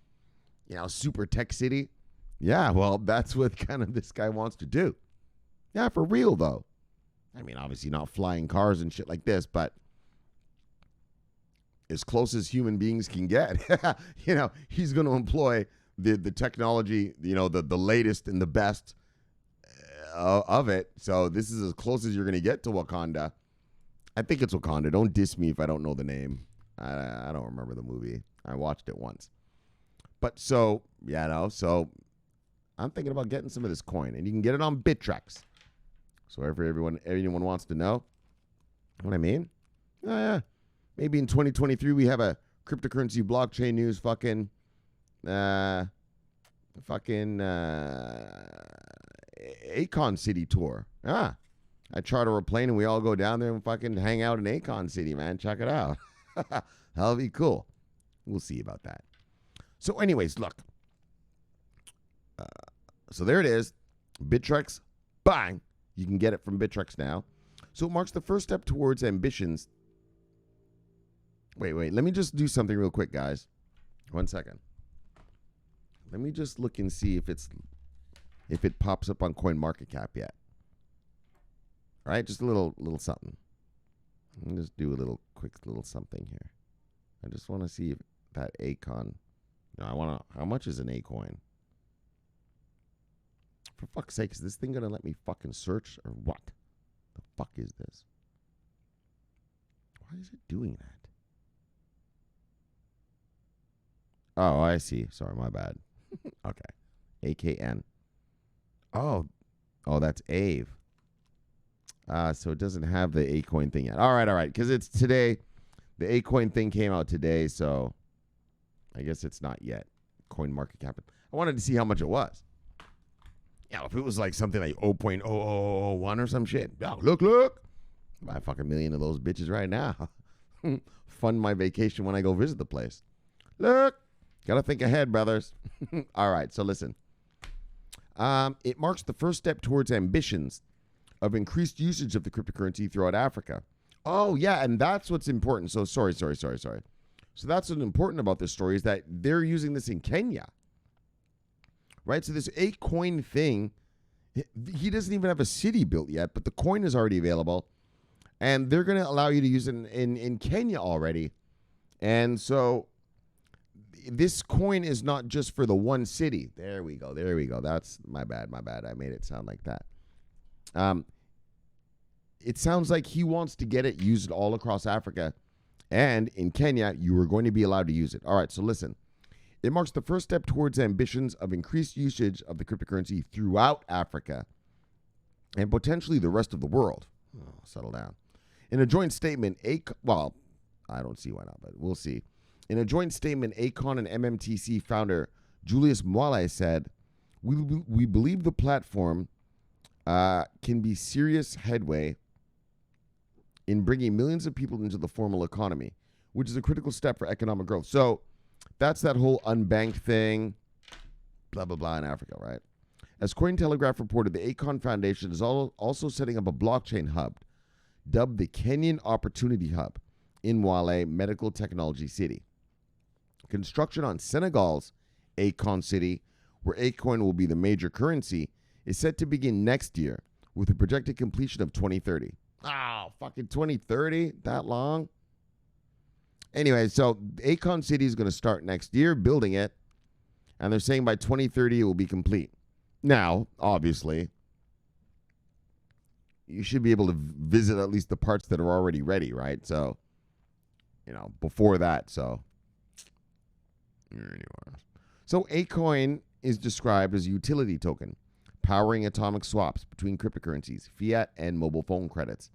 super tech city. Yeah, well, that's what kind of this guy wants to do. Yeah, for real though. I mean, obviously not flying cars and shit like this, but as close as human beings can get. He's going to employ the technology, the latest and the best of it. So this is as close as you're going to get to Wakanda. I think it's Wakanda. Don't diss me if I don't know the name. I don't remember the movie. I watched it once. But so I'm thinking about getting some of this coin, and you can get it on Bittrex. So if anyone wants to know what I mean, maybe in 2023 we have a cryptocurrency blockchain news Akon City tour. I charter a plane and we all go down there and fucking hang out in Akon City, man. Check it out. That'll be cool. We'll see about that. So anyways, look. So there it is. Bittrex, bang. You can get it from Bittrex now. So it marks the first step towards ambitions. Wait. Let me just do something real quick, guys. 1 second. Let me just look and see if it pops up on CoinMarketCap yet. All right, just a little something. Let me just do a quick little something here. I just want to see if that Akon. How much is an Akoin? For fuck's sake, is this thing gonna let me fucking search or what? The fuck is this? Why is it doing that? Oh, I see. Sorry, my bad. Okay. AKN. Oh, that's Ave. So it doesn't have the Akoin thing yet. All right. Because it's today. The Akoin thing came out today, so I guess it's not yet. CoinMarketCap. I wanted to see how much it was. Yeah, if it was like something like 0.0001 or some shit. Oh, look. Buy a fucking million of those bitches right now. Fund my vacation when I go visit the place. Look. Gotta think ahead, brothers. All right, so listen. It marks the first step towards ambitions of increased usage of the cryptocurrency throughout Africa. Oh, yeah, and that's what's important. So sorry. So that's what's important about this story is that they're using this in Kenya. Right? So this Akoin thing, he doesn't even have a city built yet, but the coin is already available. And they're going to allow you to use it in Kenya already. And so this coin is not just for the one city. There we go. That's my bad. I made it sound like that. It sounds like he wants to get it used all across Africa. And in Kenya, you are going to be allowed to use it. All right, so listen. It marks the first step towards ambitions of increased usage of the cryptocurrency throughout Africa and potentially the rest of the world. Oh, settle down. In a joint statement, well, I don't see why not, but we'll see. In a joint statement, Akon and MMTC founder Julius Mwale said, we believe the platform can be serious headway in bringing millions of people into the formal economy, which is a critical step for economic growth. So that's that whole unbanked thing, blah, blah, blah in Africa, right? As Cointelegraph reported, the Akon Foundation is also setting up a blockchain hub dubbed the Kenyan Opportunity Hub in Wale Medical Technology City. Construction on Senegal's Akon City, where Akoin will be the major currency, is set to begin next year with a projected completion of 2030. Oh, fucking 2030? That long? Anyway, so Akon City is going to start next year building it, and they're saying by 2030 it will be complete. Now, obviously, you should be able to visit at least the parts that are already ready, right? So, before that, so. So, Akoin is described as a utility token, powering atomic swaps between cryptocurrencies, fiat, and mobile phone credits,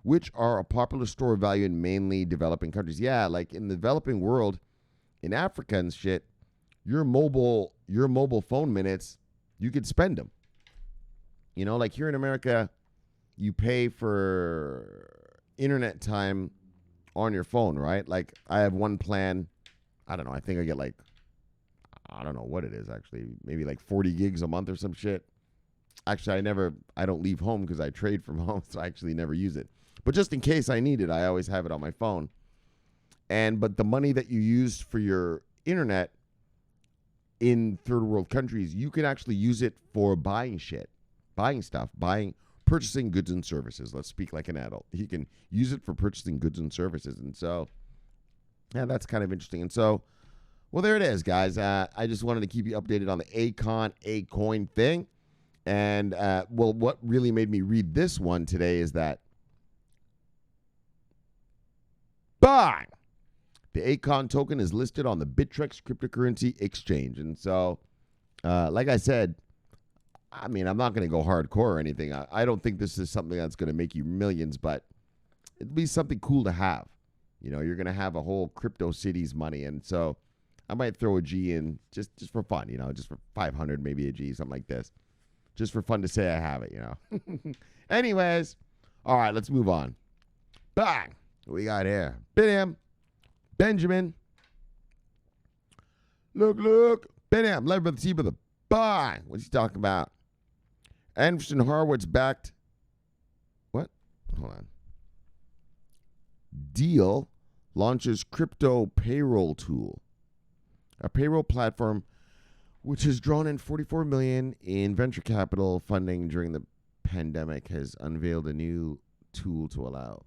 which are a popular store of value in mainly developing countries. Yeah, like in the developing world, in Africa and shit, your mobile phone minutes, you could spend them. Like here in America, you pay for internet time on your phone, right? Like I have one plan. I don't know. I think I get I don't know what it is actually. Maybe 40 gigs a month or some shit. Actually, I don't leave home because I trade from home, so I actually never use it. But just in case I need it, I always have it on my phone. But the money that you use for your internet in third world countries, you can actually use it for buying shit, buying stuff, purchasing goods and services. Let's speak like an adult. You can use it for purchasing goods and services. And so, yeah, that's kind of interesting. And so, well, there it is, guys. I just wanted to keep you updated on the Akoin thing. And, well, what really made me read this one today is that, bang! The Akon token is listed on the Bittrex cryptocurrency exchange. And so, like I said, I'm not going to go hardcore or anything. I don't think this is something that's going to make you millions, but it'd be something cool to have. You're going to have a whole crypto city's money. And so I might throw a G in just for fun, just for 500, maybe a G, something like this. Just for fun to say I have it, Anyways, all right, let's move on. Bang! What we got here? Benjamin. Look. Benham, led by the T brother. Bang! What's he talking about? Anderson Horowitz backed. What? Hold on. Deal launches crypto payroll tool. A payroll platform which has drawn in $44 million in venture capital funding during the pandemic, has unveiled a new tool to allow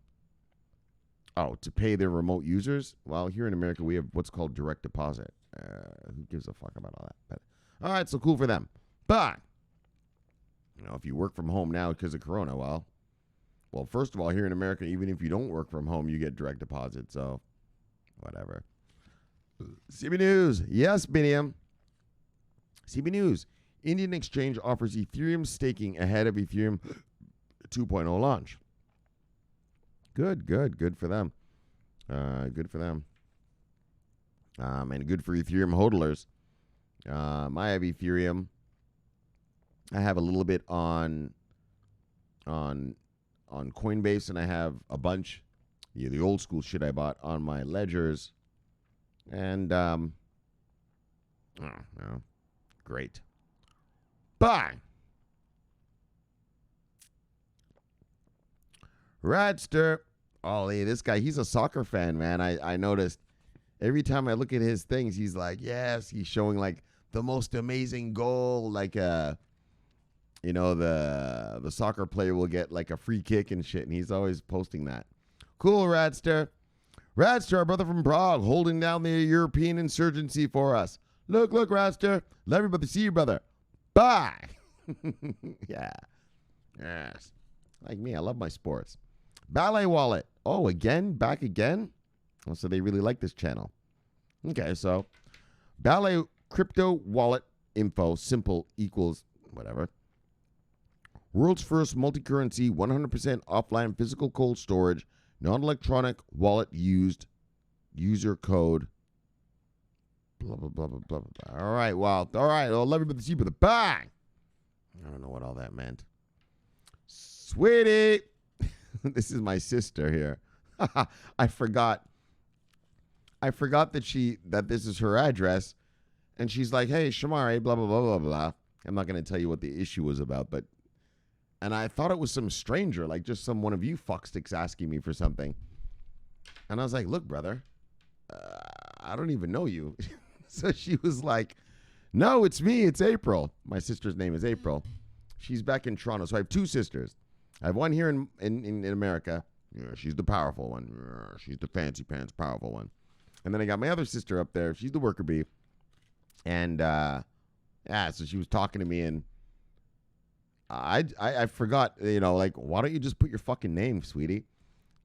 to pay their remote users. Well, here in America, we have what's called direct deposit. Who gives a fuck about all that? But all right, so cool for them. But if you work from home now because of Corona, well, first of all, here in America, even if you don't work from home, you get direct deposit. So, whatever. CB News. Yes, Biniam. CB News. Indian exchange offers Ethereum staking ahead of Ethereum 2.0 launch. Good for them. Good for them. And good for Ethereum hodlers. I have Ethereum. I have a little bit on Coinbase, and I have a bunch, the old school shit I bought on my ledgers. And great. Bye. Radster. Ollie, this guy, he's a soccer fan, man. I noticed every time I look at his things, he's like, yes, he's showing the most amazing goal, the soccer player will get a free kick and shit, and he's always posting that. Cool, Radster. Radster, our brother from Prague, holding down the European insurgency for us. Look, Radster. Let everybody see you, brother. Bye. Yeah. Yes. Like me, I love my sports. Ballet Wallet. Oh, again? Back again? Oh, so they really like this channel. Okay, so Ballet Crypto Wallet info, simple equals whatever. World's first multi-currency, 100% offline physical cold storage, non-electronic wallet used, user code, blah, blah, blah, blah, blah, blah. All right, well, love you, but the cheaper the bang. I don't know what all that meant. Sweetie. This is my sister here. I forgot that this is her address. And she's like, hey, Shomari, blah, blah, blah, blah, blah. I'm not going to tell you what the issue was about, but... And I thought it was some stranger, like just some one of you fucksticks asking me for something. And I was like, look, brother, I don't even know you. So she was like, no, it's me. It's April. My sister's name is April. She's back in Toronto. So I have two sisters. I have one here in America. Yeah, she's the powerful one. Yeah, she's the fancy pants powerful one. And then I got my other sister up there. She's the worker bee. And, so she was talking to me, and I forgot, like, why don't you just put your fucking name, sweetie?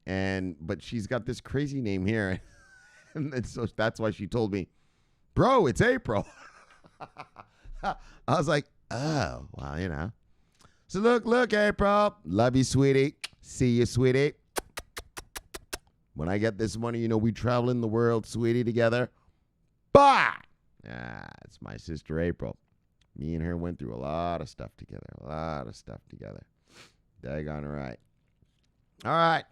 But she's got this crazy name here. And so that's why she told me, bro, it's April. I was like, oh, well, So look, April. Love you, sweetie. See you, sweetie. When I get this money, we travel in the world, sweetie, together. Bye. It's my sister, April. Me and her went through a lot of stuff together. Daggone right. All right.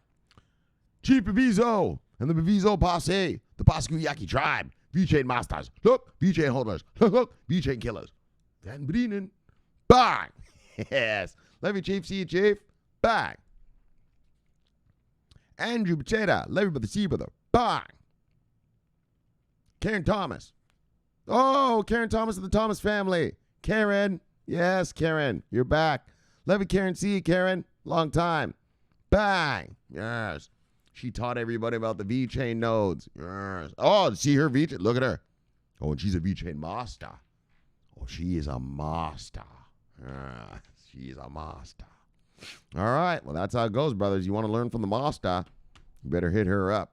Chief Bevizo and the Bevizo Posse, the Paskuyaki tribe, VeChain masters. Look, VeChain holders. Look, VeChain killers. Van Brienen. Bang. Yes. Love you, Chief. See you, Chief. Bang. Andrew Bacheta. Love you, brother. See you, brother. Bang. Karen Thomas. Oh, Karen Thomas of the Thomas family. Karen. Yes, Karen. You're back. Love you, Karen. See you, Karen. Long time. Bang. Yes. She taught everybody about the VeChain nodes. Yes. Oh, see her VeChain? Look at her. Oh, and she's a VeChain master. Oh, she is a master. Yes, she is a master. All right. Well, that's how it goes, brothers. You want to learn from the master, you better hit her up.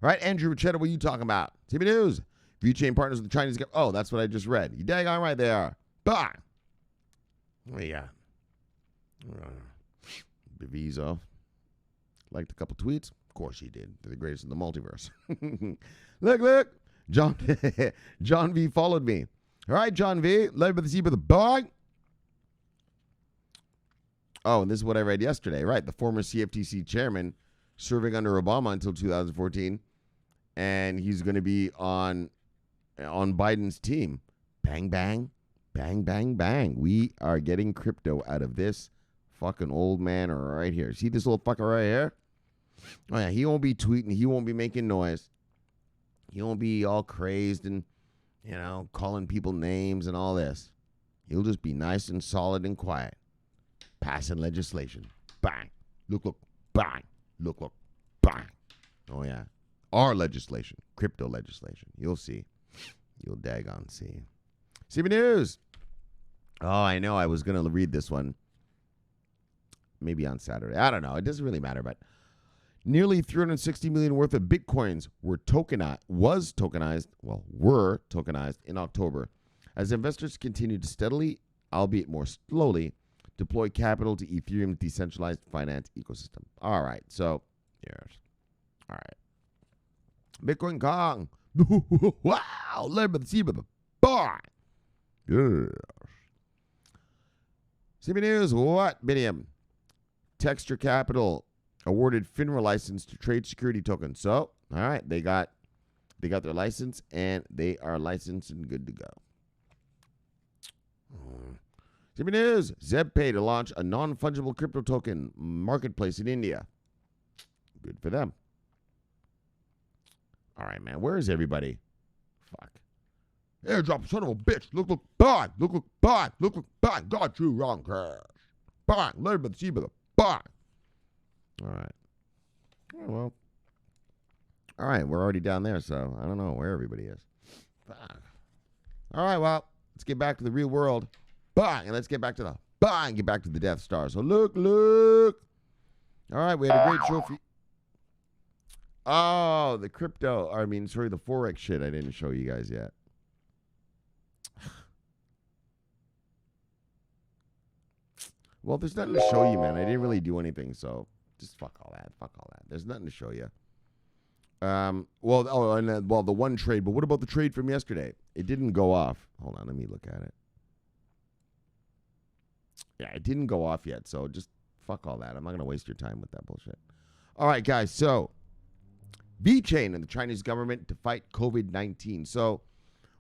All right, Andrew Richetta, what are you talking about? TV News. VeChain partners with the Chinese government. Oh, that's what I just read. You daggone right they are. Bang. What do you got? Bevizo. Liked a couple tweets. Of course he did. They're the greatest in the multiverse. Look. John V followed me. All right, John V. Led by the sea by the bang. Oh, and this is what I read yesterday. Right, the former CFTC chairman serving under Obama until 2014. And he's going to be on Biden's team. Bang, bang, bang, bang, bang. We are getting crypto out of this fucking old man right here. See this little fucker right here? Oh, yeah, he won't be tweeting. He won't be making noise. He won't be all crazed and, calling people names and all this. He'll just be nice and solid and quiet. Passing legislation. Bang. Look. Bang. Look. Bang. Oh, yeah. Our legislation. Crypto legislation. You'll see. You'll daggone see. CB News. Oh, I know. I was going to read this one. Maybe on Saturday. I don't know. It doesn't really matter, but nearly 360 million worth of Bitcoins were tokenized in October as investors continued to steadily, albeit more slowly, deploy capital to Ethereum's decentralized finance ecosystem. All right. So, yes. All right. Bitcoin Kong. Wow. Led by the sea by the bar. Yes. CB News. What? Binium. Texture Capital awarded FINRA license to trade security tokens. So, all right, they got their license, and they are licensed and good to go. CB News. ZebPay to launch a non-fungible crypto token marketplace in India. Good for them. All right, man. Where is everybody? Fuck. Airdrop, son of a bitch. Look, bang. Look, bang. Look, bang. Got you wrong, cash. Bang. Let me see, but bang. All right. Oh, well. All right. We're already down there, so I don't know where everybody is. Fuck. All right. Well, let's get back to the real world. Bang. And let's get back to the bang, get back to the Death Star. So look. All right, we had a great show for you. Oh, the crypto. The Forex shit I didn't show you guys yet. Well, there's nothing to show you, man. I didn't really do anything, so just fuck all that. There's nothing to show you. The one trade. But what about the trade from yesterday? It didn't go off. Hold on, let me look at it. Yeah, it didn't go off yet, so just fuck all that. I'm not going to waste your time with that bullshit. All right, guys, so VeChain and the Chinese government to fight COVID-19. So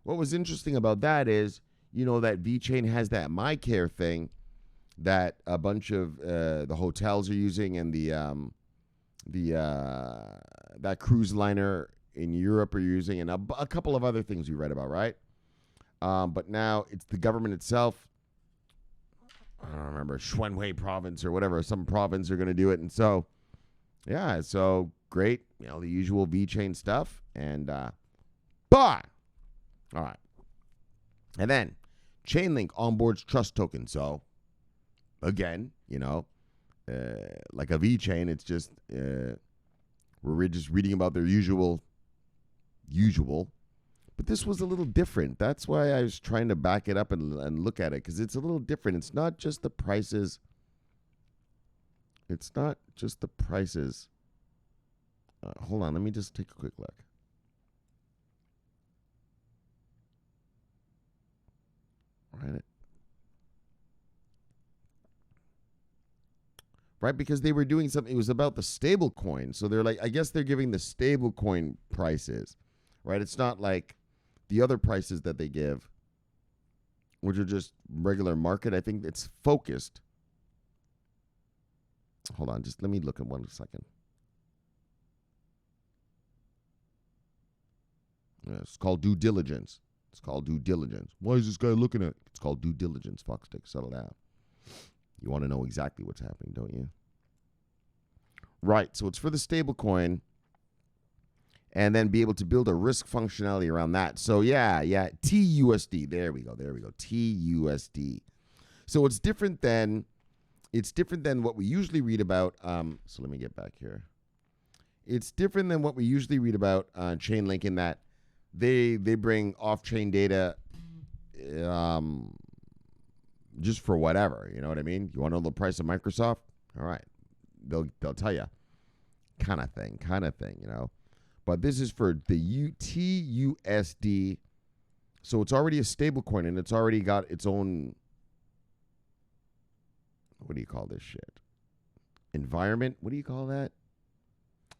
what was interesting about that is, that VeChain has that MyCare thing that a bunch of the hotels are using, and that cruise liner in Europe are using, and a couple of other things we read about, right? But now it's the government itself. I don't remember, Shenhui province or whatever, some province are going to do it. And so, yeah, so great, the usual VeChain stuff. And, all right. And then Chainlink onboards trust token. So, again, like a VeChain, it's just, we're just reading about their usual. But this was a little different. That's why I was trying to back it up and look at it, because it's a little different. It's not just the prices. Hold on. Let me just take a quick look. Right, because they were doing something. It was about the stablecoin. So they're like, I guess they're giving the stablecoin prices, right? It's not like the other prices that they give, which are just regular market. I think it's focused. Hold on, just let me look at 1 second. Yeah, it's called due diligence. Why is this guy looking at? It's called due diligence. Foxstick, settle down. You want to know exactly what's happening, don't you? Right. So it's for the stablecoin, and then be able to build a risk functionality around that. So yeah, TUSD. There we go. TUSD. So it's different than what we usually read about. So let me get back here. It's different than what we usually read about Chainlink, in that they bring off-chain data just for whatever, you know what I mean? You want to know the price of Microsoft? All right, they'll tell you, kind of thing, But this is for the TUSD, so it's already a stable coin, and it's already got its own. What do you call this shit? Environment? What do you call that?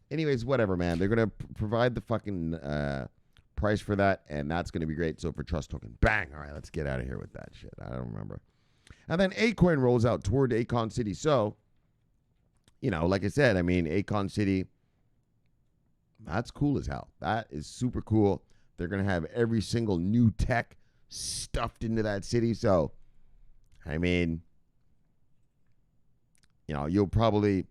Anyways, whatever, man. They're gonna provide the fucking price for that, and that's gonna be great. So for trust token, bang! All right, let's get out of here with that shit. I don't remember. And then Akoin rolls out toward Akon City. So, like I said, Akon City, that's cool as hell. That is super cool. They're going to have every single new tech stuffed into that city. So, you'll probably,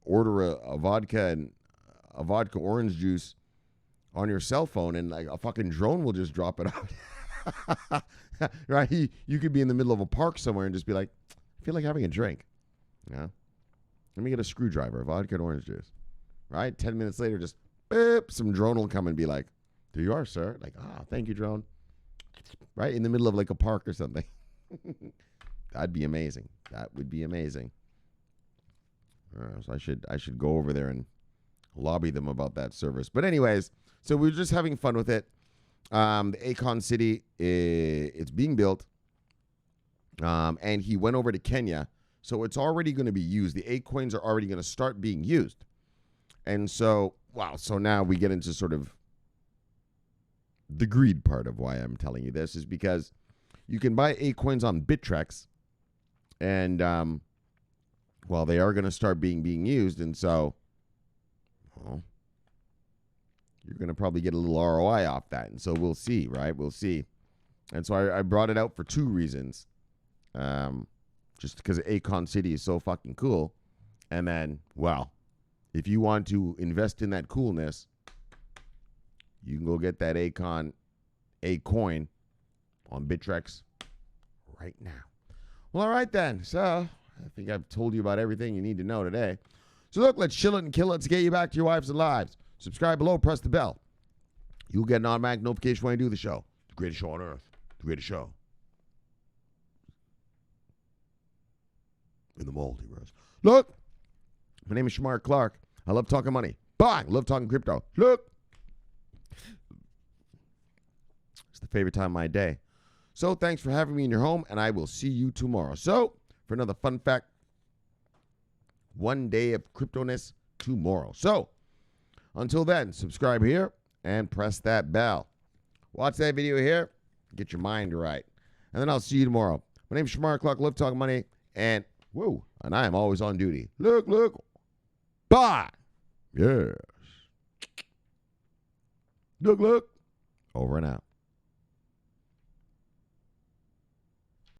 order a vodka and a vodka orange juice on your cell phone, and like a fucking drone will just drop it out. Right? You could be in the middle of a park somewhere and just be like, I feel like having a drink. Yeah. Let me get a screwdriver, vodka and orange juice. Right? 10 minutes later, just beep, some drone will come and be like, there you are, sir. Like, thank you, drone. Right? In the middle of like a park or something. That'd be amazing. That would be amazing. So I should go over there and lobby them about that service. But anyways, so we're just having fun with it. The Akon City, it's being built, and he went over to Kenya, so it's already going to be used. The Akoins are already going to start being used, and so so now we get into sort of the greed part of why I'm telling you this, is because you can buy Akoins on Bittrex, and they are going to start being used, and so you're going to probably get a little ROI off that. And so we'll see, right? We'll see. And so I brought it out for two reasons. Just because Akon City is so fucking cool. And then, if you want to invest in that coolness, you can go get that Akoin on Bittrex right now. Well, all right then. So I think I've told you about everything you need to know today. So look, let's chill it and kill it to get you back to your wives and lives. Subscribe below, press the bell. You'll get an automatic notification when I do the show. The greatest show on earth. The greatest show in the multiverse. Look, my name is Shomari Clarke. I love talking money. Bye. I love talking crypto. Look. It's the favorite time of my day. So thanks for having me in your home, and I will see you tomorrow. So for another fun fact, one day of cryptoness tomorrow. So until then, subscribe here and press that bell. Watch that video here. Get your mind right. And then I'll see you tomorrow. My name is Shomari Clarke. Love talking money. And I am always on duty. Look. Bye. Yes. Look. Over and out.